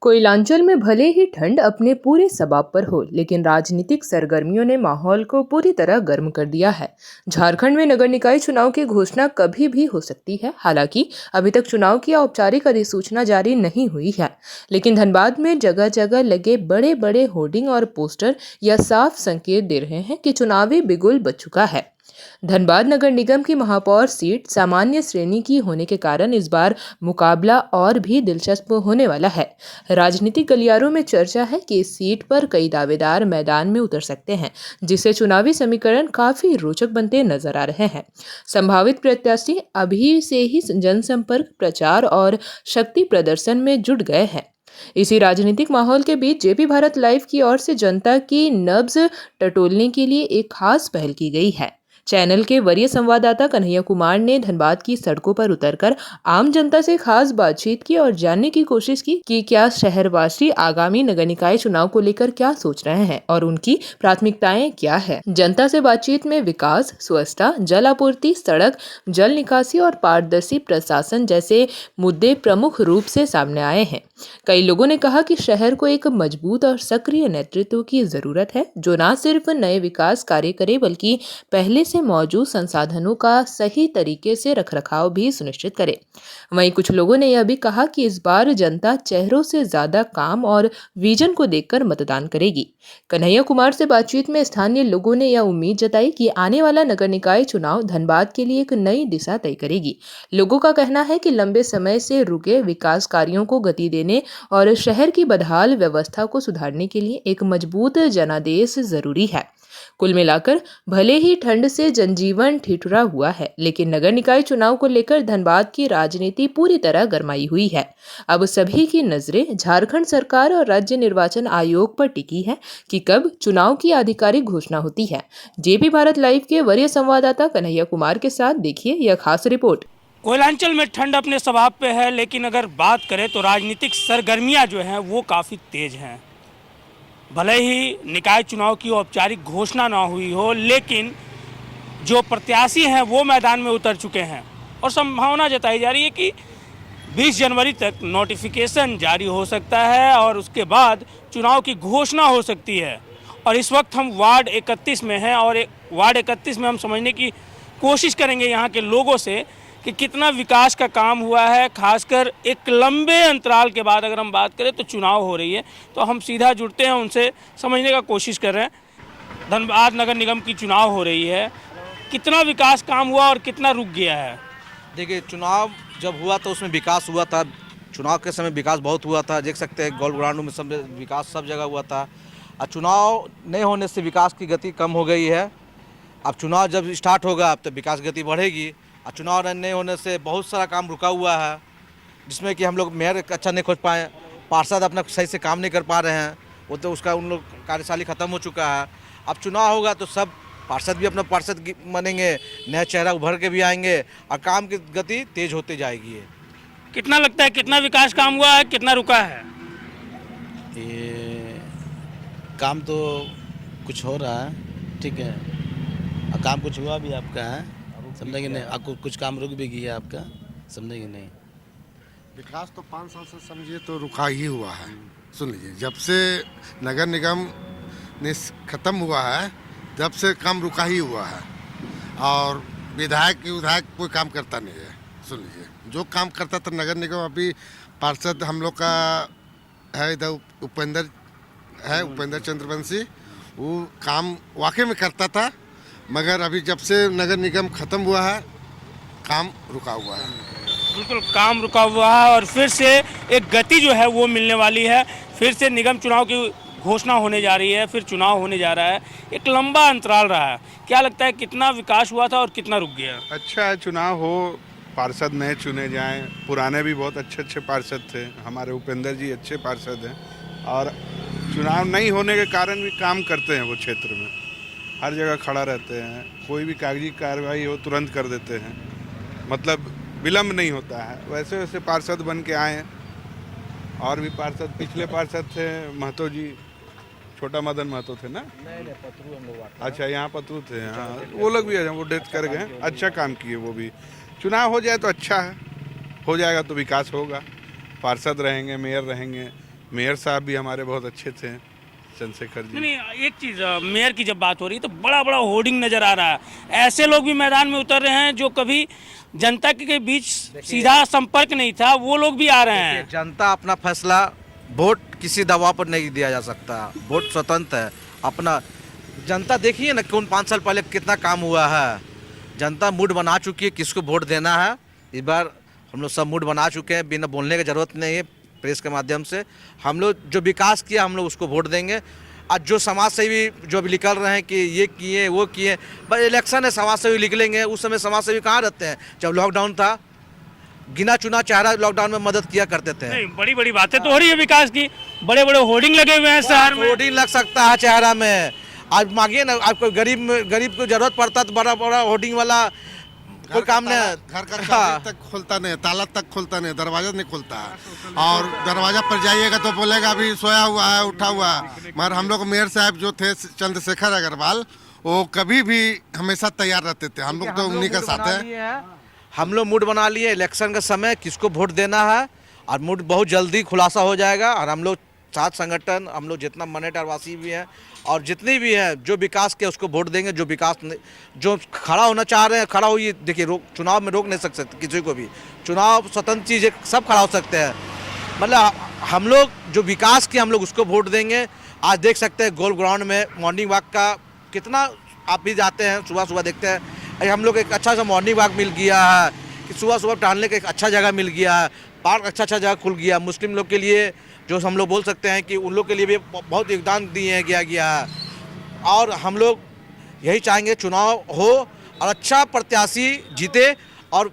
कोयलांचल में भले ही ठंड अपने पूरे सबाब पर हो, लेकिन राजनीतिक सरगर्मियों ने माहौल को पूरी तरह गर्म कर दिया है। झारखंड में नगर निकाय चुनाव की घोषणा कभी भी हो सकती है। हालांकि अभी तक चुनाव की औपचारिक अधिसूचना जारी नहीं हुई है, लेकिन धनबाद में जगह जगह लगे बड़े बड़े होर्डिंग और पोस्टर यह साफ संकेत दे रहे हैं कि चुनावी बिगुल बज चुका है। धनबाद नगर निगम की महापौर सीट सामान्य श्रेणी की होने के कारण इस बार मुकाबला और भी दिलचस्प होने वाला है। राजनीतिक गलियारों में चर्चा है कि इस सीट पर कई दावेदार मैदान में उतर सकते हैं, जिससे चुनावी समीकरण काफी रोचक बनते नजर आ रहे हैं। संभावित प्रत्याशी अभी से ही जनसंपर्क, प्रचार और शक्ति प्रदर्शन में जुट गए हैं। इसी राजनीतिक माहौल के बीच जेपी भारत लाइव की ओर से जनता की नब्ज टटोलने के लिए एक खास पहल की गई है। चैनल के वरीय संवाददाता कन्हैया कुमार ने धनबाद की सड़कों पर उतरकर आम जनता से खास बातचीत की और जानने की कोशिश की कि क्या शहरवासी आगामी नगर निकाय चुनाव को लेकर क्या सोच रहे हैं और उनकी प्राथमिकताएं क्या है। जनता से बातचीत में विकास, स्वच्छता, जल आपूर्ति, सड़क, जल निकासी और पारदर्शी प्रशासन जैसे मुद्दे प्रमुख रूप से सामने आए हैं। कई लोगों ने कहा कि शहर को एक मजबूत और सक्रिय नेतृत्व की जरूरत है, जो न सिर्फ नए विकास कार्य करे बल्कि पहले से मौजूद संसाधनों का सही तरीके से रखरखाव भी सुनिश्चित करे। वहीं कुछ लोगों ने यह भी कहा कि इस बार जनता चेहरों से ज्यादा काम और विजन को देखकर मतदान करेगी। कन्हैया कुमार से बातचीत में स्थानीय लोगों ने यह उम्मीद जताई कि आने वाला नगर निकाय चुनाव धनबाद के लिए एक नई दिशा तय करेगी। लोगों का कहना है कि लंबे समय से रुके विकास कार्यों को गति देने और शहर की बदहाल व्यवस्था को सुधारने के लिए एक मजबूत जनादेश जरूरी है। कुल मिलाकर भले ही ठंड से जनजीवन ठिठुरा हुआ है, लेकिन नगर निकाय चुनाव को लेकर धनबाद की राजनीति पूरी तरह गरमाई हुई है। अब सभी की नजरें झारखंड सरकार और राज्य निर्वाचन आयोग पर टिकी है कि कब चुनाव की आधिकारिक घोषणा होती है। जेपी भारत लाइव के वरीय संवाददाता कन्हैया कुमार के साथ देखिए यह खास रिपोर्ट। कोयलांचल में ठंड अपने स्वभाव पे है, लेकिन अगर बात करें तो राजनीतिक सरगर्मियां जो हैं वो काफ़ी तेज हैं। भले ही निकाय चुनाव की औपचारिक घोषणा ना हुई हो, लेकिन जो प्रत्याशी हैं वो मैदान में उतर चुके हैं और संभावना जताई जा रही है कि 20 जनवरी तक नोटिफिकेशन जारी हो सकता है और उसके बाद चुनाव की घोषणा हो सकती है। और इस वक्त हम वार्ड 31 में हैं और वार्ड 31 में हम समझने की कोशिश करेंगे यहाँ के लोगों से कि कितना विकास का काम हुआ है। खासकर एक लंबे अंतराल के बाद अगर हम बात करें तो चुनाव हो रही है, तो हम सीधा जुड़ते हैं, उनसे समझने का कोशिश कर रहे हैं। धनबाद नगर निगम की चुनाव हो रही है, कितना विकास काम हुआ और कितना रुक गया है? देखिए, चुनाव जब हुआ तो उसमें विकास हुआ था। चुनाव के समय विकास बहुत हुआ था, देख सकते हैं गोल्ड ग्राउंड में सब विकास सब जगह हुआ था। और चुनाव नहीं होने से विकास की गति कम हो गई है। अब चुनाव जब स्टार्ट होगा अब तो विकास गति बढ़ेगी। और चुनाव नहीं होने से बहुत सारा काम रुका हुआ है, जिसमें कि हम लोग मेयर अच्छा नहीं खोज पाए, पार्षद अपना सही से काम नहीं कर पा रहे हैं। वो तो उसका उन लोग कार्यशाली ख़त्म हो चुका है। अब चुनाव होगा तो सब पार्षद भी अपना पार्षद बनेंगे, नया चेहरा उभर के भी आएंगे और काम की गति तेज होती जाएगी। कितना लगता है कितना विकास काम हुआ है, कितना रुका है? ये काम तो कुछ हो रहा है, ठीक है, और काम कुछ हुआ भी आपका है, समझे कि नहीं? आपको कुछ काम रुक भी गया आपका, समझे कि नहीं? विकास तो 5 साल से समझिए तो रुका ही हुआ है। सुन लीजिए, जब से नगर निगम ने ख़त्म हुआ है तब से काम रुका ही हुआ है। और विधायक कोई काम करता नहीं है। सुन लीजिए, जो काम करता था नगर निगम, अभी पार्षद हम लोग का है इधर उपेंद्र चंद्रवंशी, वो काम वाकई में करता था, मगर अभी जब से नगर निगम ख़त्म हुआ है काम रुका हुआ है। बिल्कुल, काम रुका हुआ है और फिर से एक गति जो है वो मिलने वाली है। फिर से निगम चुनाव की घोषणा होने जा रही है, फिर चुनाव होने जा रहा है। एक लंबा अंतराल रहा है। क्या लगता है कितना विकास हुआ था और कितना रुक गया? अच्छा है, चुनाव हो, पार्षद नए चुने जाएं। पुराने भी बहुत अच्छे पार्षद थे, हमारे उपेंद्र जी अच्छे पार्षद हैं और चुनाव नहीं होने के कारण भी काम करते हैं। वो क्षेत्र में हर जगह खड़ा रहते हैं, कोई भी कागजी कार्रवाई हो तुरंत कर देते हैं, मतलब विलम्ब नहीं होता है। वैसे वैसे पार्षद बन के आए और भी पार्षद, पिछले पार्षद थे महतो जी, छोटा मदन महतो थे ना? नहीं, पतरू हम लोग। अच्छा, यहाँ पतरू थे, हाँ, वो लोग भी वो डेथ कर गए, अच्छा काम किए वो भी। चुनाव हो जाए तो अच्छा है, हो जाएगा तो विकास होगा। पार्षद रहेंगे, मेयर रहेंगे, मेयर साहब भी हमारे बहुत अच्छे थे, चंद्रशेखर जी। नहीं, एक चीज़, मेयर की जब बात हो रही है तो बड़ा बड़ा होर्डिंग नज़र आ रहा है। ऐसे लोग भी मैदान में उतर रहे हैं जो कभी जनता के बीच सीधा संपर्क नहीं था, वो लोग भी आ रहे हैं। जनता अपना फैसला वोट किसी दबाव पर नहीं दिया जा सकता, वोट स्वतंत्र है अपना। जनता देखिए ना कौन 5 साल पहले कितना काम हुआ है, जनता मूड बना चुकी है किसको वोट देना है। इस बार हम लोग सब मूड बना चुके हैं, बिना बोलने की ज़रूरत नहीं है, प्रेस के माध्यम से हम लोग जो विकास किया हम लोग उसको वोट देंगे। आज जो समाज सेवी जो भी निकल रहे हैं कि ये किए वो किए, बस इलेक्शन है समाज सेवी निकलेंगे। उस समय समाज सेवी कहाँ रहते हैं? जब लॉकडाउन था गिना चुना चेहरा लॉकडाउन में मदद किया करते थे। नहीं, बड़ी बड़ी बातें तो हो रही है विकास की, बड़े बड़े होर्डिंग लगे हुए हैं शहर में। होर्डिंग लग सकता है चेहरा में, आज मांगिए ना, आपको गरीब को जरूरत पड़ता तो बड़ा बड़ा होर्डिंग वाला कोई काम नहीं। घर का चाबी तक खोलता नहीं, ताला तक खोलता नहीं, दरवाजा नहीं खोलता है। और दरवाजा पर जाइएगा तो बोलेगा अभी सोया हुआ है, उठा हुआ है। मगर हम लोग मेयर साहब जो थे चंद्रशेखर अग्रवाल, वो कभी भी हमेशा तैयार रहते थे। हम लोग तो उन्हीं का साथ है। हम लोग मूड बना लिए, इलेक्शन का समय किसको वोट देना है और मूड बहुत जल्दी खुलासा हो जाएगा। और हम लोग साथ संगठन, हम लोग जितना मनेटर वासी भी हैं और जितनी भी हैं जो विकास के उसको वोट देंगे। जो विकास जो खड़ा होना चाह रहे हैं खड़ा होइए। देखिए चुनाव में रोक नहीं सकते किसी को भी, चुनाव स्वतंत्र चीज़ है, सब खड़ा हो सकते हैं। मतलब हम लोग जो विकास के हम लोग उसको वोट देंगे। आज देख सकते हैं गोल ग्राउंड में मॉर्निंग वॉक का कितना, आप भी जाते हैं सुबह सुबह देखते हैं, हम लोग एक अच्छा सा मॉर्निंग वॉक मिल गया है कि सुबह सुबह टहलने का एक अच्छा जगह मिल गया है, पार्क अच्छा जगह खुल गया। मुस्लिम लोग के लिए जो हम लोग बोल सकते हैं कि उन लोग के लिए भी बहुत योगदान दिए गया है। और हम लोग यही चाहेंगे चुनाव हो और अच्छा प्रत्याशी जीते। और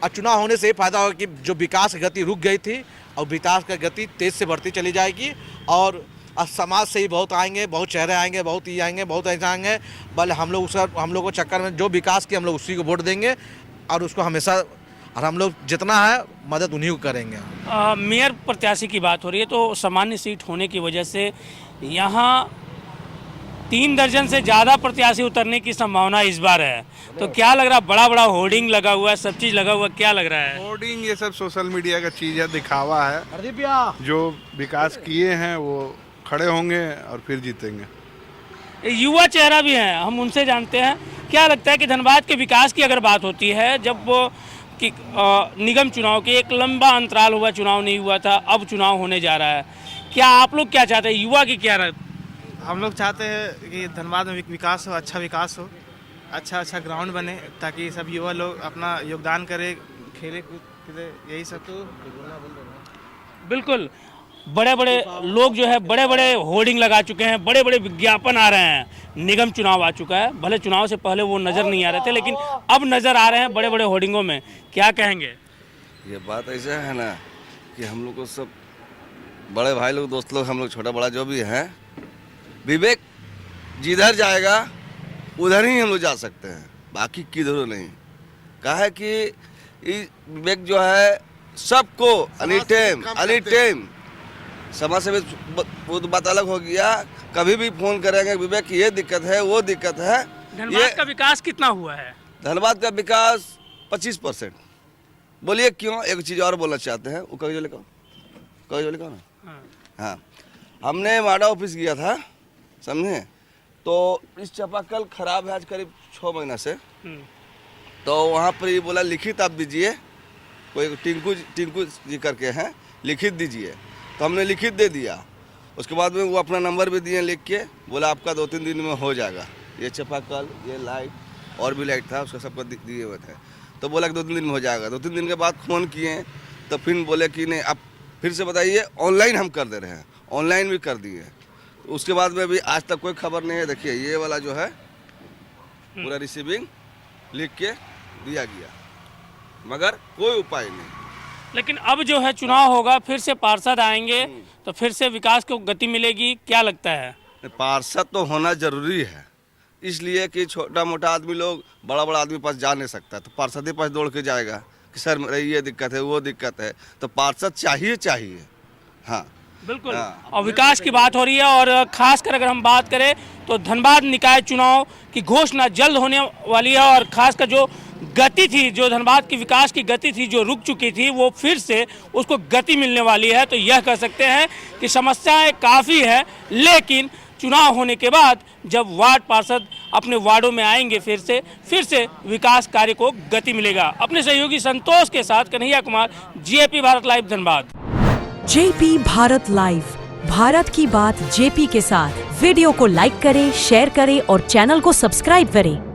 चुनाव होने से ये फायदा होगा कि जो विकास की गति रुक गई थी और विकास की गति तेज से बढ़ती चली जाएगी। और समाज से ही बहुत आएंगे, बहुत चेहरे आएंगे, बहुत ही आएंगे, बहुत ऐसा आएंगे। बल हम लोग उसका हम लोग को चक्कर में जो विकास की हम लोग उसी को वोट देंगे और उसको हमेशा, और हम लोग जितना है मदद उन्हीं को करेंगे। मेयर प्रत्याशी की बात हो रही है तो सामान्य सीट होने की वजह से यहाँ 3 दर्जन से ज़्यादा प्रत्याशी उतरने की संभावना इस बार है। तो क्या लग रहा है? बड़ा बड़ा होर्डिंग लगा हुआ है, सब चीज़ लगा हुआ है, क्या लग रहा है? होर्डिंग ये सब सोशल मीडिया का चीज़ है, दिखावा है। जो विकास किए हैं वो खड़े होंगे और फिर जीतेंगे। युवा चेहरा भी हैं, हम उनसे जानते हैं। क्या लगता है कि धनबाद के विकास की अगर बात होती है, जब वो कि निगम चुनाव के एक लंबा अंतराल हुआ, चुनाव नहीं हुआ था, अब चुनाव होने जा रहा है, क्या आप लोग क्या चाहते हैं? युवा की क्या हम लोग चाहते हैं कि धनबाद में विकास हो, अच्छा विकास हो, अच्छा ग्राउंड बने ताकि सब युवा लोग अपना योगदान करें, खेले कूदे, यही सब। तो बिल्कुल, बड़े बड़े लोग जो है बड़े बड़े होर्डिंग लगा चुके हैं, बड़े बड़े विज्ञापन आ रहे हैं। निगम चुनाव आ चुका है, भले चुनाव से पहले वो नज़र नहीं आ रहे थे लेकिन अब नज़र आ रहे हैं बड़े बड़े होर्डिंगों में। क्या कहेंगे? ये बात ऐसा है ना कि हम लोग को सब बड़े भाई लोग, दोस्त लोग, हम लोग छोटा बड़ा जो भी हैं, विवेक जिधर जाएगा उधर ही हम लोग जा सकते हैं, बाकी किधर नहीं। कहा है कि विवेक जो है सबको एनी टाइम समाज से वो तो बात अलग हो गया। कभी भी फोन करेंगे विवेक ये दिक्कत है वो दिक्कत है। धनबाद का विकास कितना हुआ है? धनबाद का विकास 25%। बोलिए क्यों? एक चीज़ और बोलना चाहते हैं, वो कभी लिखा ना। हाँ, हमने माडा ऑफिस गया था, समझे? तो इस चापाकल खराब है आज करीब 6 महीना से। तो वहाँ पर ये बोला लिखित आप दीजिए, कोई टिंकू जी करके हैं, लिखित दीजिए। तो हमने लिखित दे दिया। उसके बाद में वो अपना नंबर भी दिए लिख के, बोला आपका 2-3 दिन में हो जाएगा। ये चापाकल, ये लाइट और भी लाइट था उसका सबको दिए हुए थे। तो बोला कि 2-3 दिन में हो जाएगा। 2-3 दिन के बाद फ़ोन किए तो फिर बोले कि नहीं आप फिर से बताइए, ऑनलाइन हम कर दे रहे हैं। ऑनलाइन भी कर दिए। उसके बाद में अभी आज तक कोई खबर नहीं है। देखिए ये वाला जो है पूरा रिसीविंग लिख के दिया गया, मगर कोई उपाय नहीं। लेकिन अब जो है चुनाव होगा, फिर से पार्षद आएंगे तो फिर से विकास को गति मिलेगी, क्या लगता है? पार्षद तो होना जरूरी है, इसलिए कि छोटा मोटा आदमी लोग बड़ा बड़ा आदमी पास जा नहीं सकता, तो पार्षद ही पास दौड़ के जाएगा कि सर मेरा ये दिक्कत है वो दिक्कत है। तो पार्षद चाहिए। हाँ बिल्कुल। और विकास की बात हो रही है और खासकर अगर हम बात करें तो धनबाद निकाय चुनाव की घोषणा जल्द होने वाली है और खासकर जो गति थी, जो धनबाद की विकास की गति थी जो रुक चुकी थी, वो फिर से उसको गति मिलने वाली है। तो यह कह सकते हैं कि समस्याएं काफ़ी है, लेकिन चुनाव होने के बाद जब वार्ड पार्षद अपने वार्डों में आएंगे फिर से विकास कार्य को गति मिलेगा। अपने सहयोगी संतोष के साथ Kanhaiya Kumar, JP Bharat live, Dhanbad. JP Bharat live, Bharat की बात जेपी के साथ। वीडियो को लाइक करें, शेयर करें और चैनल को सब्सक्राइब करें।